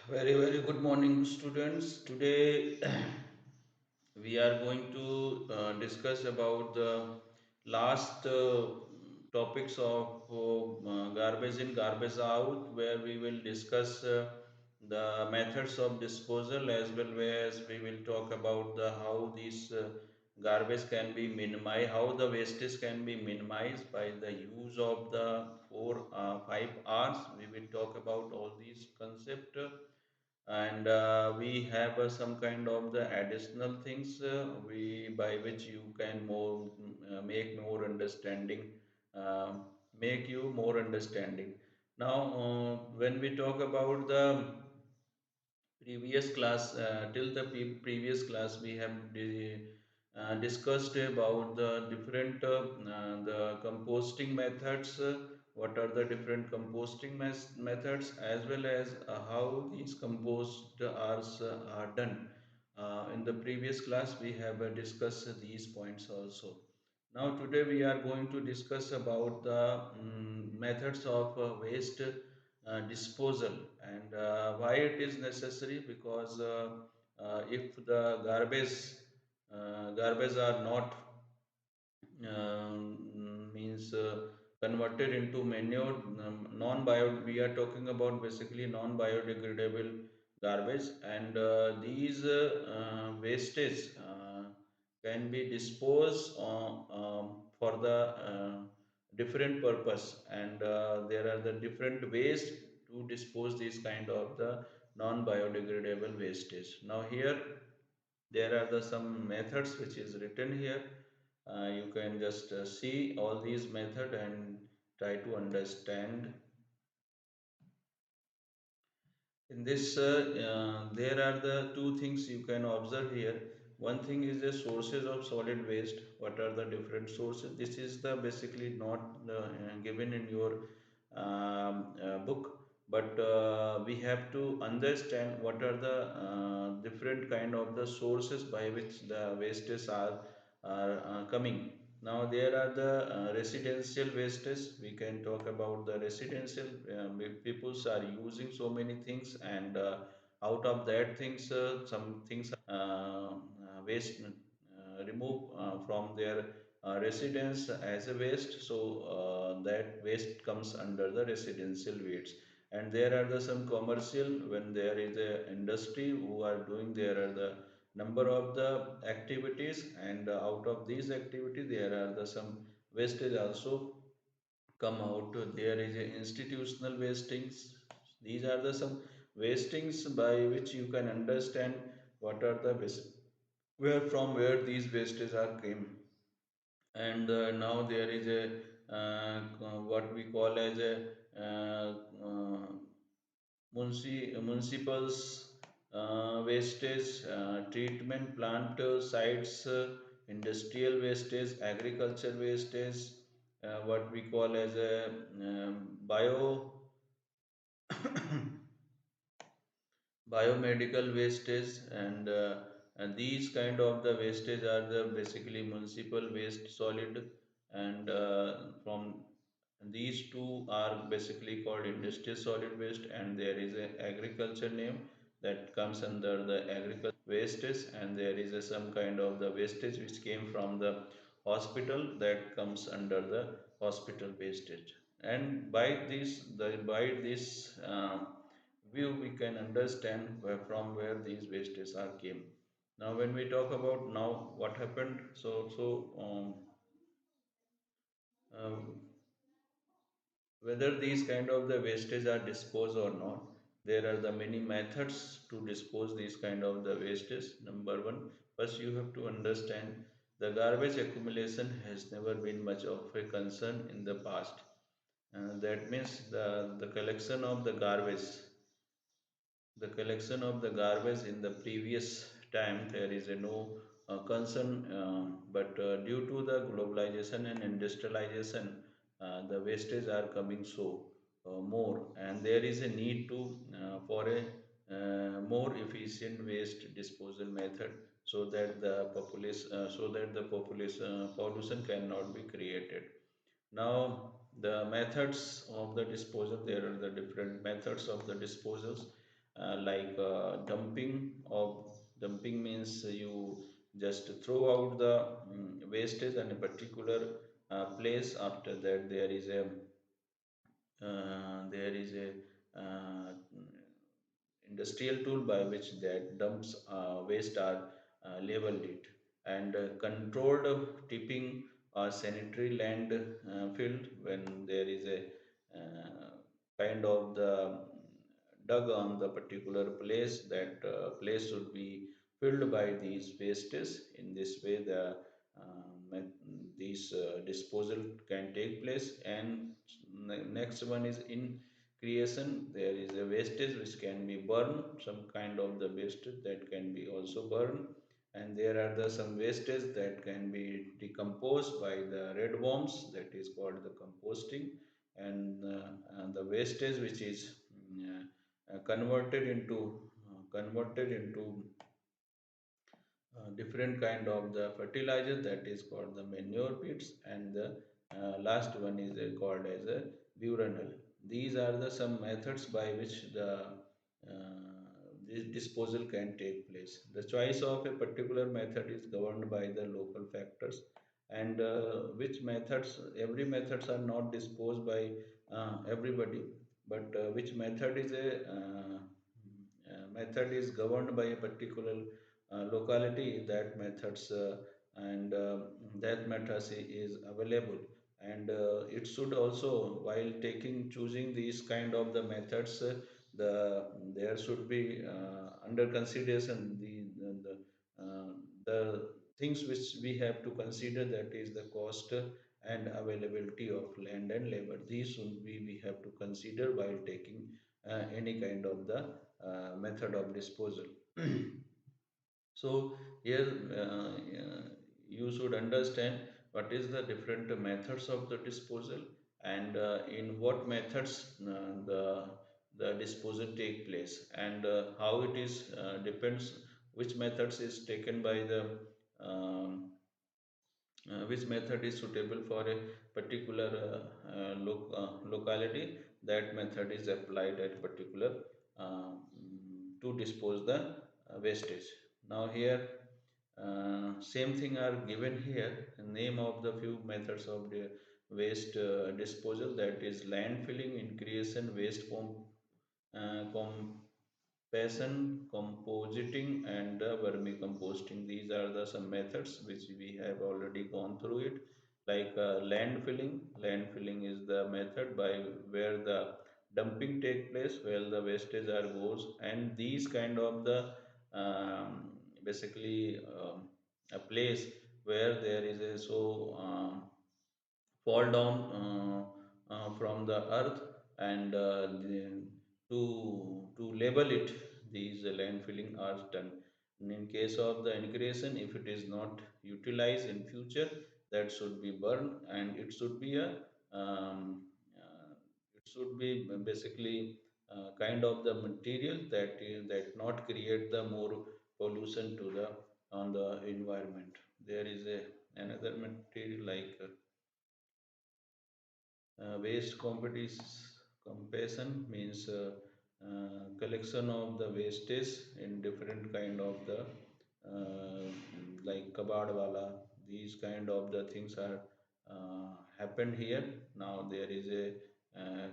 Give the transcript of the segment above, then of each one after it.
Very good morning, students. Today we are going to discuss about the last topics of garbage in, garbage out, where we will discuss the methods of disposal as well as we will talk about the how these garbage can be minimized, how the wastage can be minimized by the use of the 5 R's. We will talk about all these concepts and we have some kind of the additional things we by which you can make more understanding uh, make you more understanding now when we talk about the previous class till the previous class we have discussed about the different the composting methods what are the different composting methods as well as how these compost are done in the previous class we have discussed these points also. Now today we are going to discuss about the methods of waste disposal and why it is necessary because if the garbage are not means converted into manure non-bio we are talking about basically non-biodegradable garbage and these wastage can be disposed for the different purpose and there are the different ways to dispose these kind of the non-biodegradable wastage. Now here there are the some methods which is written here. You can just see all these method and try to understand. In this, there are the two things you can observe here. One thing is the sources of solid waste. What are the different sources? This is the basically not given in your book, but we have to understand what are the different kind of the sources by which the wastes are coming. Now there are the residential wastes. We can talk about the residential. Peoples are using so many things, and out of that things, some things waste remove from their residence as a waste. So that waste comes under the residential waste. And there are the some commercial when there is a industry who are doing there are the number of the activities and out of these activities there are the some wastage also come out. There is a institutional wastings. These are the some wastings by which you can understand what are the waste where from where these wastes are came. And now there is a what we call as a uh, uh, municipals wastage, treatment plant sites, industrial wastage, agriculture wastage, what we call as a bio biomedical wastage and these kind of the wastage are the basically municipal waste solid and from these two are basically called industrial solid waste and there is a agriculture name that comes under the agriculture wastage and there is a some kind of the wastage which came from the hospital that comes under the hospital wastage. And by this view we can understand from where these wastes are came. Now when we talk about now what happened, uh, whether these kind of the wastage are disposed or not, there are the many methods to dispose these kind of the wastage. Number one, first you have to understand the garbage accumulation has never been much of a concern in the past. That means the collection of the garbage in the previous time there is a no concern but due to the globalization and industrialization the wastage are coming so more and there is a need to for a more efficient waste disposal method so that the population pollution cannot be created. Now the methods of the disposal, there are the different methods of the disposals. like dumping means you just throw out the wastage in a particular place. After that, there is a industrial tool by which that dumps waste are labeled it, and controlled tipping or sanitary land filled when there is a kind of the dug on the particular place. That place should be filled by these wastes. In this way, these disposal can take place. And next one is in creation. There is a wastage which can be burned, some kind of the wastage that can be also burned. And there are some wastage that can be decomposed by the red worms, that is called the composting. And the wastage which is converted into different kind of the fertilizer, that is called the manure pits. And the last one is called as a buranal. These are the some methods by which the this disposal can take place. The choice of a particular method is governed by the local factors. And which methods every methods are not disposed by everybody, but which method is governed by a particular locality. That methods and that methods is available. And it should also, while taking choosing these kind of the methods, there should be under consideration the things which we have to consider, that is the cost and availability of land and labor. These should be we have to consider while taking any kind of the method of disposal. So here you should understand what is the different methods of the disposal, and in what methods the disposal take place, and how it is depends which methods is taken by the um, which method is suitable for a particular locality. That method is applied at particular to dispose the wastage. Now here same thing are given here, name of the few methods of the waste disposal, that is land filling, increasing waste passion, compositing, and vermicomposting. These are the some methods which we have already gone through it. Like land filling. Land filling is the method by where the dumping take place, where the wastage are goes, and these kind of the basically a place where there is a fall down from the earth. And to label it, these land filling are done. And in case of the incineration, if it is not utilized in future, that should be burned. And it should be a um, uh, it should be basically kind of the material that not create the more pollution to the on the environment. There is a another material like waste compassion means collection of the wastage in different kind of the uh, like kabad wala. These kind of the things are happened here. Now there is a uh,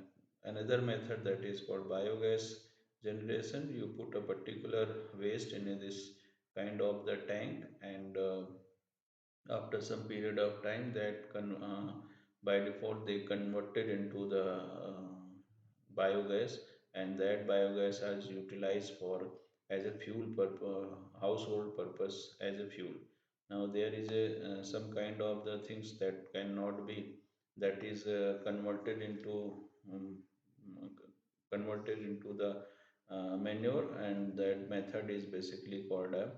another method that is called biogas generation. You put a particular waste in this kind of the tank, and after some period of time, by default they converted into the biogas. And that biogas is utilized for as a fuel purpose, household purpose, as a fuel. Now there is a some kind of the things that cannot be, that is um, converted into the manure. And that method is basically called a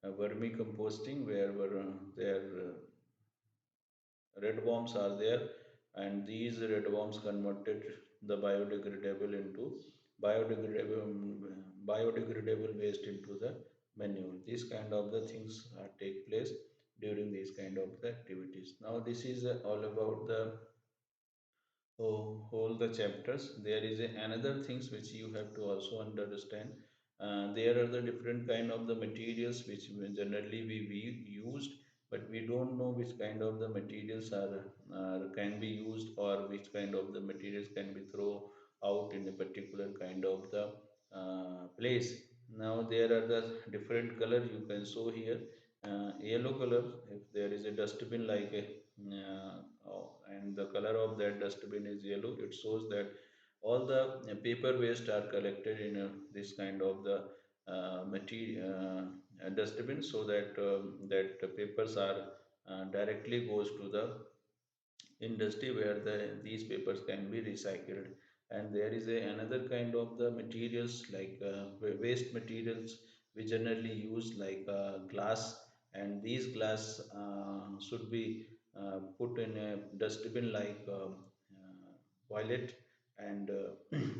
vermicomposting, where there red worms are there. And these red worms converted the biodegradable waste into the manure. These kind of the things take place during these kind of the activities. Now this is all about the whole the chapters. There is another things which you have to also understand. There are the different kind of the materials which generally we used, but we don't know which kind of the materials can be used, or which kind of the materials can be thrown out in a particular kind of the place. Now there are the different color you can show here. Yellow color, if there is a dustbin like a and the color of that dustbin is yellow, it shows that all the paper waste are collected in this kind of the material dustbin, so that that papers are directly goes to the industry where these papers can be recycled. And there is another kind of the materials like waste materials we generally use like glass, and these glass should be put in a dustbin like violet, and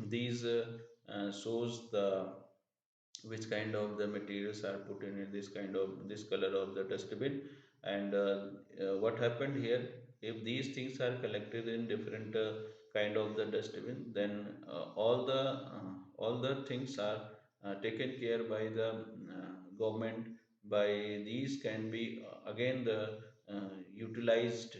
these shows the which kind of the materials are put in this kind of this color of the dustbin. And what happened here, if these things are collected in different kind of the dustbin, then all the things are taken care by the government. By these can be again the utilized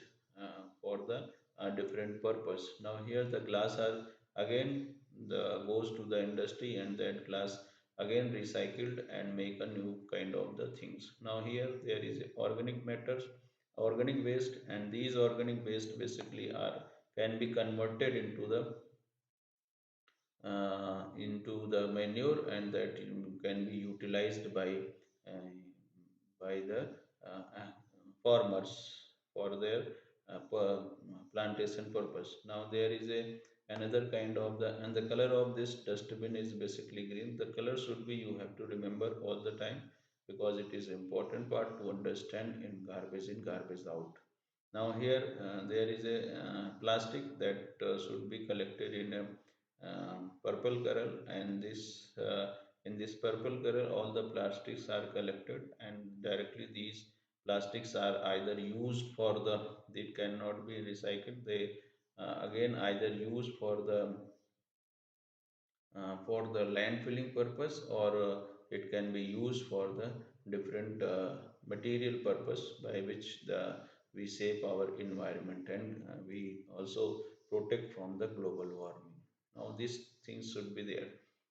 for the different purpose. Now here the glass are again the goes to the industry, and that glass again recycled and make a new kind of the things. Now here there is organic matters, organic waste, and these organic waste basically are can be converted into the manure, and that can be utilized uh, by the uh, farmers for their plantation purpose. Now there is a another kind of the, and the color of this dustbin is basically green. The color should be, you have to remember all the time, because it is important part to understand in garbage in garbage out. Now here there is a plastic that should be collected in a purple color, and this in this purple color all the plastics are collected, and directly these plastics are either used for the, they cannot be recycled, they again either used for the land filling purpose, or it can be used for the different material purpose by which the we save our environment, and we also protect from the global warming. Now these things should be there.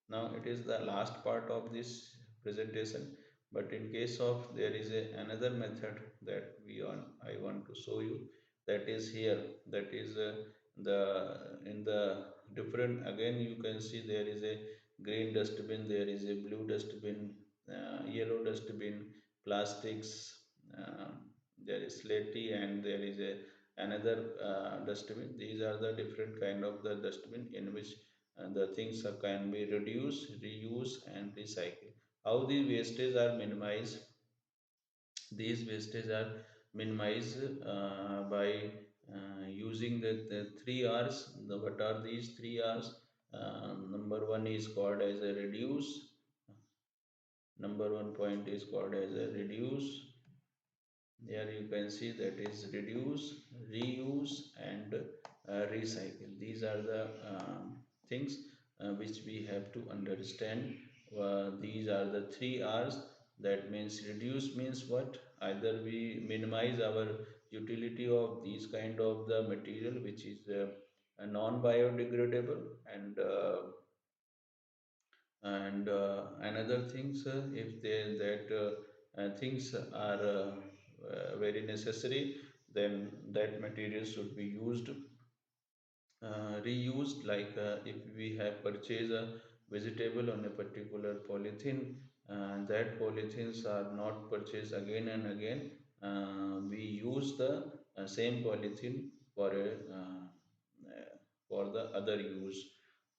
Now it is the last part of this presentation, but in case of there is another method that I want to show you, that is here, that is the in the different, again you can see there is a green dustbin, there is a blue dustbin, yellow dustbin, plastics, uh, there is slaty, and there is a another dustbin. These are the different kind of the dustbin in which the things can be reduced, reuse, and recycle. How the wastage are minimized? These wastage are minimized by using the three R's. What are these three R's? Number one is called as a reduce. Number one point is called as a reduce. Here you can see that is reduce, reuse, and recycle. These are the things which we have to understand. These are the three R's. That means reduce means what? Either we minimize our utility of these kind of the material which is non-biodegradable, and another things, if they that things are very necessary, then that material should be used, reused. Like if we have purchased a vegetable on a particular polythene, that polythenes are not purchased again and again. We use the same polythene for a for the other use.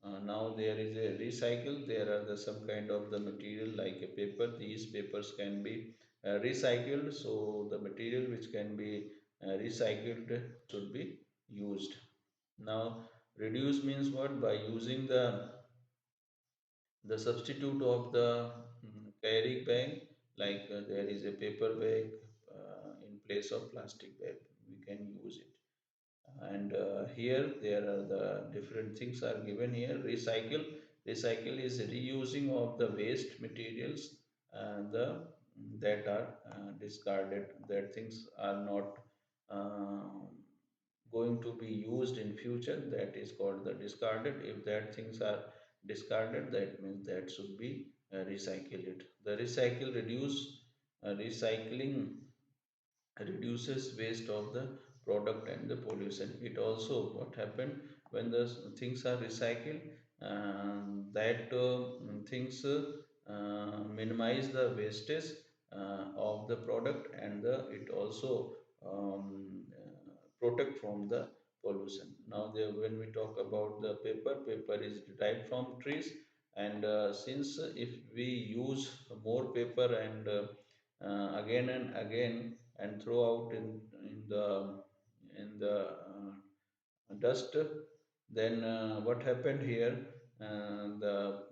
Now there is a recycle. There are some kind of the material like a paper. These papers can be recycled. So the material which can be recycled should be used. Now reduce means what? By using the substitute of the carry bag, like there is a paper bag in place of plastic bag, we can use it. And here there are the different things are given here. Recycle. Recycle is reusing of the waste materials the that are discarded, that things are not uh, going to be used in future, that is called the discarded. If that things are discarded, that means that should be recycle it. The recycle reduce recycling reduces waste of the product and the pollution. It also what happened when the things are recycled, that things minimize the wastage of the product, and it also protect from the pollution. Now, when we talk about the paper, paper is derived from trees, and since if we use more paper and again and again and throw out in the dust, then what happened here, the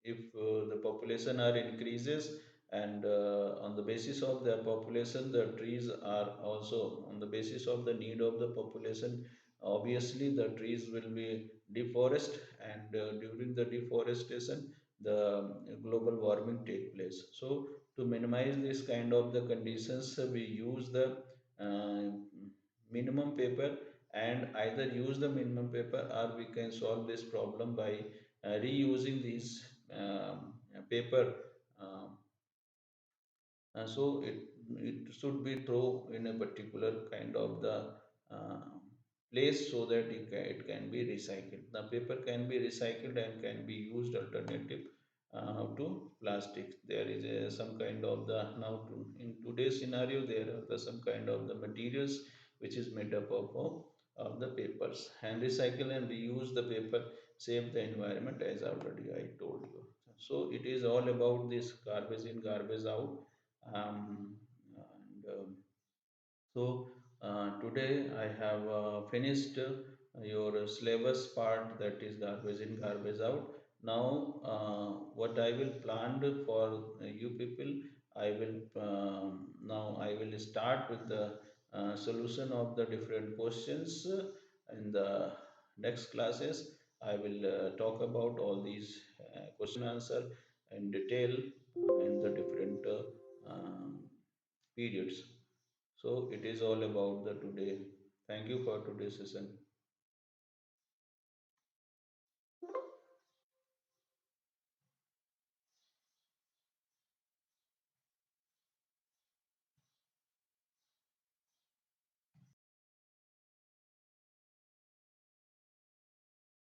if the population are increases, and on the basis of the population the trees are also on the basis of the need of the population, obviously the trees will be deforest, and during the deforestation the global warming take place. So to minimize this kind of the conditions, we use the uh, minimum paper, and either use the minimum paper, or we can solve this problem by reusing these paper. um, so it should be thrown in a particular kind of the uh, place, so that it can be recycled. The paper can be recycled and can be used alternative to plastic. There is some kind of the now in today's scenario there are some kind of the materials which is made up of the papers, and recycle and reuse the paper, save the environment, as already I told you. So it is all about this garbage in garbage out. And so today I have finished your syllabus part, that is garbage in, garbage out. Now, what I will plan for you people, I will now I will start with the solution of the different questions. In the next classes, I will talk about all these question answer in detail in the different periods. So it is all about the today. Thank you for today's session.